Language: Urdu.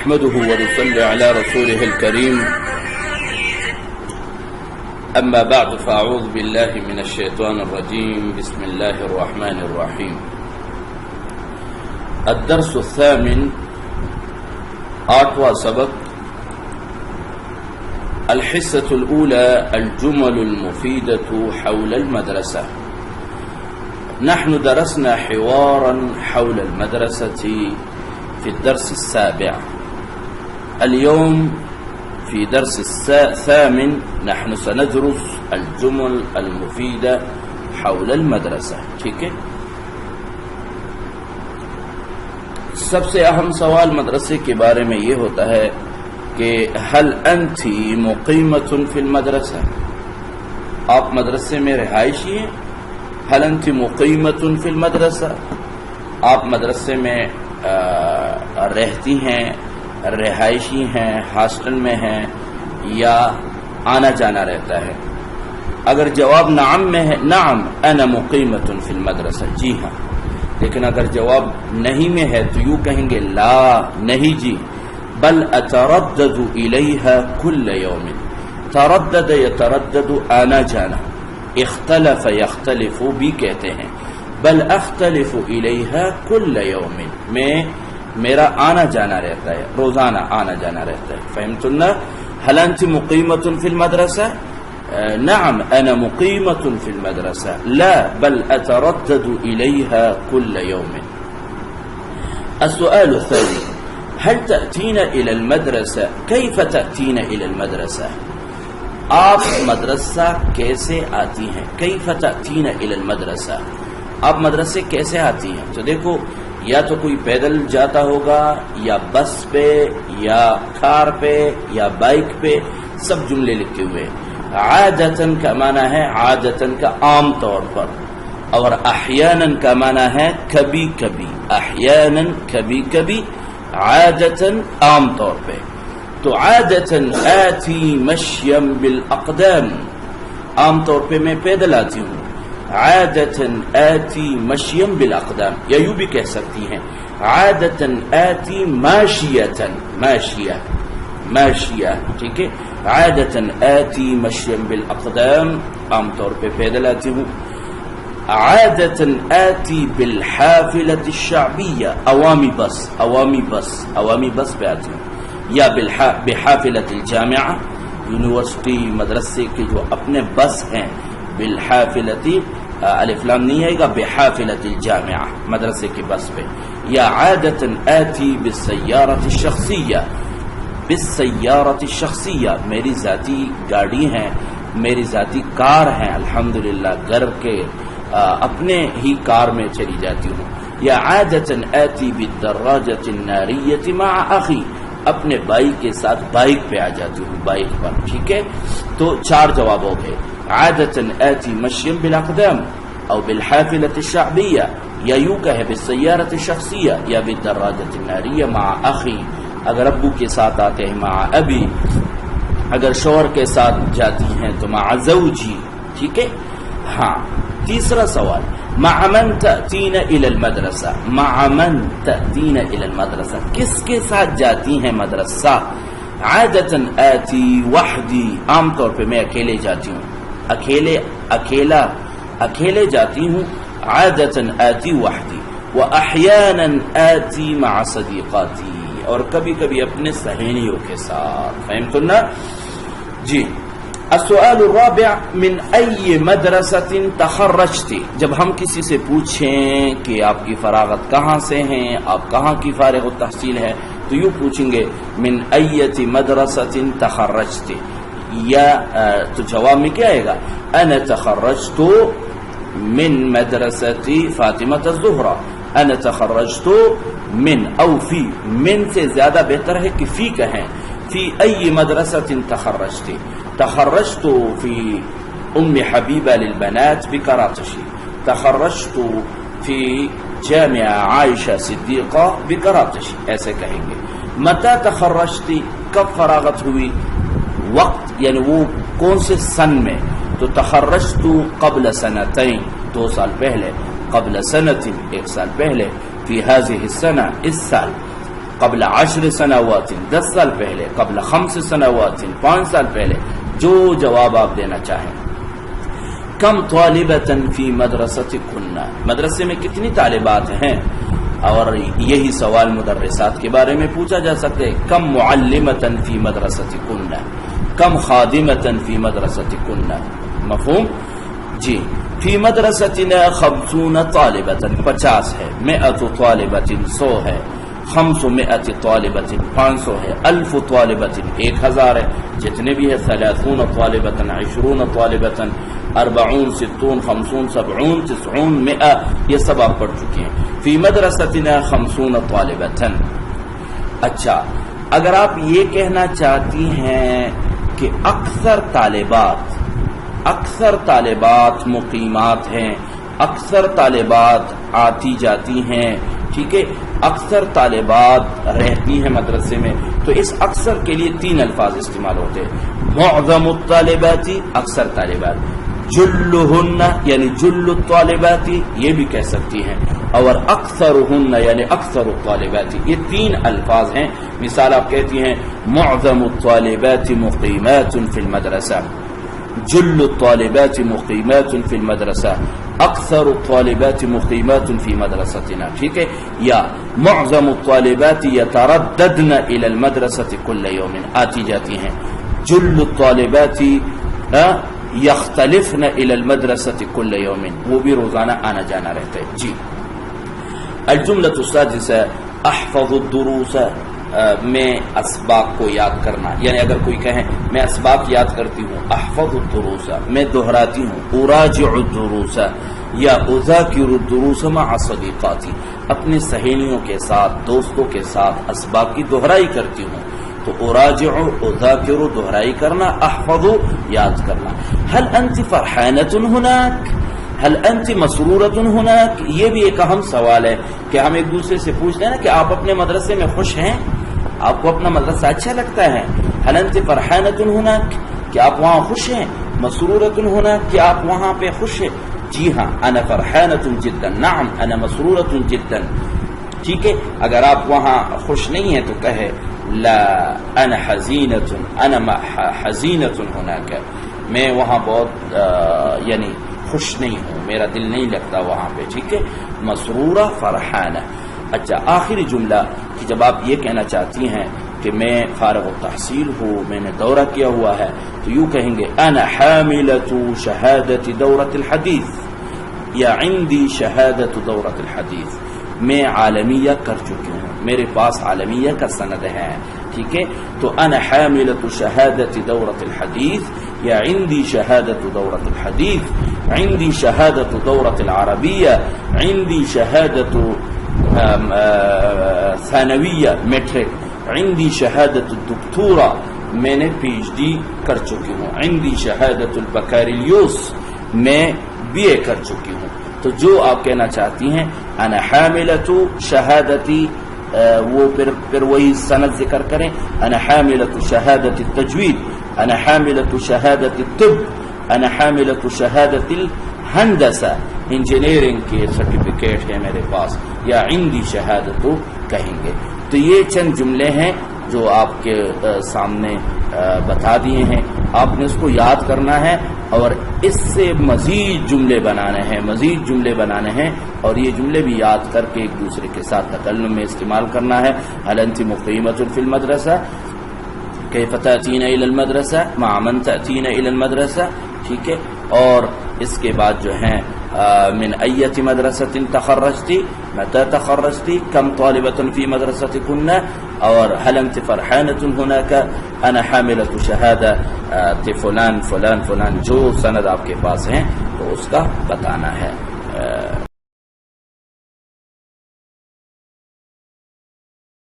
نحمده ونصلي على رسوله الكريم أما بعد فأعوذ بالله من الشيطان الرجيم بسم الله الرحمن الرحيم الدرس الثامن آٹھواں سبق الحصة الأولى الجمل المفيدة حول المدرسة نحن درسنا حوارا حول المدرسة في الدرس السابع اليوم في درس الثامن نحن سندرس الجمل المفيدة حول المدرسة ٹھیک ہے. سب سے اہم سوال مدرسے کے بارے میں یہ ہوتا ہے کہ هل انت مقیمة في المدرسة، آپ مدرسے میں رہائشی ہیں؟ هل انت مقیمة في المدرسة، آپ مدرسے میں رہتی ہیں، رہائشی ہیں، ہاسٹل میں ہیں یا آنا جانا رہتا ہے؟ اگر جواب نعم میں ہے، نعم انا مقیمۃ فی المدرسہ، جی ہاں. لیکن اگر جواب نہیں میں ہے تو یوں کہیں گے لا، نہیں جی، بل اتردد الیہا کل یوم. تردد یتردد آنا جانا، اختلف یختلف بھی کہتے ہیں. بل اختلف الیہا کل یوم، میں میرا آنا جانا رہتا ہے، روزانہ آنا جانا رہتا ہے. فهمتنا؟ هل انت مقیمة في المدرسة؟ نعم انا مقیمة في المدرسة. لا بل اتردد الیها كل يوم. السؤال الثاني هل تأتين الى المدرسة؟ كيف تأتين الى المدرسة؟ آپ مدرسہ کیسے آتی ہیں؟ کیف تأتین الی المدرسہ، آپ مدرسے کیسے آتی ہیں؟ تو دیکھو، یا تو کوئی پیدل جاتا ہوگا یا بس پہ یا کار پہ یا بائک پہ، سب جملے لکھے ہوئے. عادتاً کا معنی ہے عادتاً کا عام طور پر، اور احیاناً کا معنی ہے کبھی کبھی. احیاناً کبھی کبھی، عادتاً عام طور پہ. تو عادتاً آتی مشیم بالاقدام، عام طور پہ میں پیدل آتی ہوں. عادتاً آتی مشیم بالاقدام، یا یوں بھی کہہ سکتی ہیں عادتاً آتی ماشیتاً، ماشیہ ماشیہ، ٹھیک ہے. عادتاً آتی مشیم بالاقدام، عام طور پہ پیدل آتی ہوں. عادتاً آتی بالحافلة الشعبیہ، عوامی بس، عوامی بس، عوامی بس پہ آتی ہوں. یا بحافلة الجامعہ، یونیورسٹی مدرسے کے جو اپنے بس ہیں. بالحافلة الف لام نہیں آئے گا، بحافلة الجامعہ مدرسے کی بس پہ. یا عادتاً آتی بالسیارة الشخصیہ، بالسیارة الشخصیہ، میری ذاتی گاڑی ہیں، میری ذاتی کار ہیں، الحمدللہ گھر کے اپنے ہی کار میں چلی جاتی ہوں. یا عادتاً آتی بالدراجة الناریة مع اخی، اپنے بھائی کے ساتھ بائک پہ آ جاتی ہوں، بائک پر. ٹھیک ہے، تو چار جواب ہو گئے. عادتاً آتی مشیم بالاقدام او بالحافلة الشعبیہ، یا یوں کہے بالسیارة الشخصیہ یا بالدراجة الناریہ مع اخی. اگر ابو کے ساتھ آتے ہیں مع ابی، اگر شوہر کے ساتھ جاتی ہیں تو مع زوجی. ٹھیک ہے. ہاں، تیسرا سوال مع من تأتین الى المدرسہ، مع من تأتین الى المدرسہ، کس کے ساتھ جاتی ہیں مدرسہ؟ عادتاً آتی وحدی، عام طور پہ میں اکیلے جاتی ہوں، اکیلے جاتی ہوں. عادتاً آتی وحدی. واحیانا آتی مع صدیقاتی، اور کبھی کبھی اپنے سہیلیوں کے ساتھ. فهمتنا؟ جی. السؤال الرابع من ای مدرسة تخرجتی، جب ہم کسی سے پوچھیں کہ آپ کی فراغت کہاں سے ہیں، آپ کہاں کی فارغ التحصیل ہے، تو یوں پوچھیں گے من ایت مدرسة تخرجتی. یا تو جواب میں کیا آئے گا؟ انا تخرجت من مدرسة فاطمة الزہرا. انا تخرجت من، او فی، من سے زیادہ بہتر ہے کہ فی کہیں. فی ای مدرسة تخرجتی. تخرجت في أم حبيبة للبنات بكراتشي. تخرجت في جامعة عائشة صدیقہ بكراتشي، ایسے کہیں گے. متى تخرجتی، کب فراغت ہوئی، وقت یعنی وہ کون سے سن میں. تو تخرجت قبل سنتين، 2 سال پہلے. قبل سنة، 1 سال پہلے. في هذه السنة، اس سال. قبل 10 سنوات 10 سال پہلے، قبل 5 سنوات 5 سال پہلے، جو جواب آپ دینا چاہیں. کم طالبۃ فی مدرستکن، مدرسے میں کتنی طالبات ہیں؟ اور یہی سوال مدرسات کے بارے میں پوچھا جا سکتا ہے. کم معلمۃ فی مدرستکن، کم خادمۃ فی مدرستکن. مفہوم؟ جی. فی مدرستنا 50 طالبۃ، 50 ہے. 100 طالبۃ، 100 ہے. 500 طالبۃ، 500 ہے. 1000 طالبۃ، 1000 ہے. جتنے بھی ہے. 30 طالبۃ، 20 طالبۃ، 40 60 50 70 90 100، یہ سب آپ پڑھ چکے ہیں. فی مدرستنا 50 طالبۃ. اچھا، اگر آپ یہ کہنا چاہتی ہیں کہ اکثر طالبات مقیمات ہیں، اکثر طالبات آتی جاتی ہیں، ٹھیک ہے، اکثر طالبات رہتی ہیں مدرسے میں، تو اس اکثر کے لیے 3 الفاظ استعمال ہوتے ہیں. معظم الطالبات، اکثر طالبات. جلہن یعنی جل الطالبات، یہ بھی کہہ سکتی ہیں. اور اکثرہن یعنی اکثر الطالبات. یہ 3 الفاظ ہیں. مثال آپ کہتی ہیں معظم الطالبات مقیمات فی المدرسہ، جل الطالبات مقیمات فی المدرسہ، اکثر الطالبات مقیمات فی مدرستنا. ٹھیک ہے. یا معظم الطالبات یترددن الی المدرسۃ کل یوم، آتی جاتی ہیں. جل الطالبات یختلفن الی المدرسۃ کل یوم، وہ بھی روزانہ آنا جانا رہتا ہے. جی. الجملۃ السادسہ احفظ الدروس، میں اسباق کو یاد کرنا. یعنی اگر کوئی کہے میں اسباق یاد کرتی ہوں، احفظ الدروس میں دہراتی ہوں. اراجع الدروس یا اذاکر الدروس مع صدیقاتی، اپنے سہیلیوں کے ساتھ، دوستوں کے ساتھ اسباق کی دہرائی کرتی ہوں. تو اراجع، اذاکر دہرائی کرنا، احفظ یاد کرنا. هل انت فرحانۃ هناک، هل انت مسرورۃ هناک، یہ بھی ایک اہم سوال ہے کہ ہم ایک دوسرے سے پوچھتے ہیں نا کہ آپ اپنے مدرسے میں خوش ہیں، آپ کو اپنا مدرسہ اچھا لگتا ہے. هل انت فرحانۃ هناک، کہ آپ وہاں خوش ہیں. مسرورۃ هناک، کہ آپ وہاں پہ خوش ہیں. جی ہاں، انا فرحانۃ جدا، نعم انا مسرورۃ جدا. ٹھیک ہے. اگر آپ وہاں خوش نہیں ہیں تو کہے لا انا حزینۃ، انا حزینۃ هناک، میں وہاں بہت یعنی خوش نہیں ہوں، میرا دل نہیں لگتا وہاں پہ. ٹھیک ہے. مسرورہ، فرحانہ. اچھا، آخری جملہ کہ جب آپ یہ کہنا چاہتی ہیں کہ میں فارغ التحصیل ہوں، میں نے دورہ کیا ہوا ہے، تو یوں کہیں گے انا حاملۃ شہادۃ دورۃ الحدیث، یا عندی شہادۃ دورۃ الحدیث، میں عالمیہ کر چکی ہوں، میرے پاس عالمیہ کا سند ہے. ٹھیک ہے. تو انا حاملۃ شہادۃ دورۃ الحدیث، یا عندی شہادۃ دورۃ الحدیث، عندی شہادۃ دورۃ العربیہ، عندی شہادۃ ثانویہ میٹرک، عندی شہادت الدکتورہ، میں نے پی ایچ ڈی کر چکی ہوں، عندی شہادت البکالیوس، میں بی اے کر چکی ہوں. تو جو آپ کہنا چاہتی ہیں انا حاملۃ شہادتی، وہ پھر وہی سند ذکر کریں. انا حاملۃ شہادت التجوید، انا حاملۃ شہادت الطب، انا حاملۃ شہادت الہندسہ، انجینئرنگ کے سرٹیفکیٹ ہے میرے پاس، یا عندی شہادت کہیں گے. تو یہ چند جملے ہیں جو آپ کے سامنے بتا دیے ہیں. آپ نے اس کو یاد کرنا ہے اور اس سے مزید جملے بنانے ہیں اور یہ جملے بھی یاد کر کے ایک دوسرے کے ساتھ تکلم میں استعمال کرنا ہے. هل انت مقیمۃ فی المدرسہ، کیف تأتین الی المدرسہ، مع من تأتین الی المدرسہ. ٹھیک ہے. اور اس کے بعد جو ہیں من ایت مدرسۃ تخرجتی، متى تخرجتی، کم طالبۃ فی مدرستکن، اور هل انت فرحانۃ هناک، انا حاملۃ شہادہ فلان فلان فلان، جو سند آپ کے پاس ہیں تو اس کا بتانا ہے.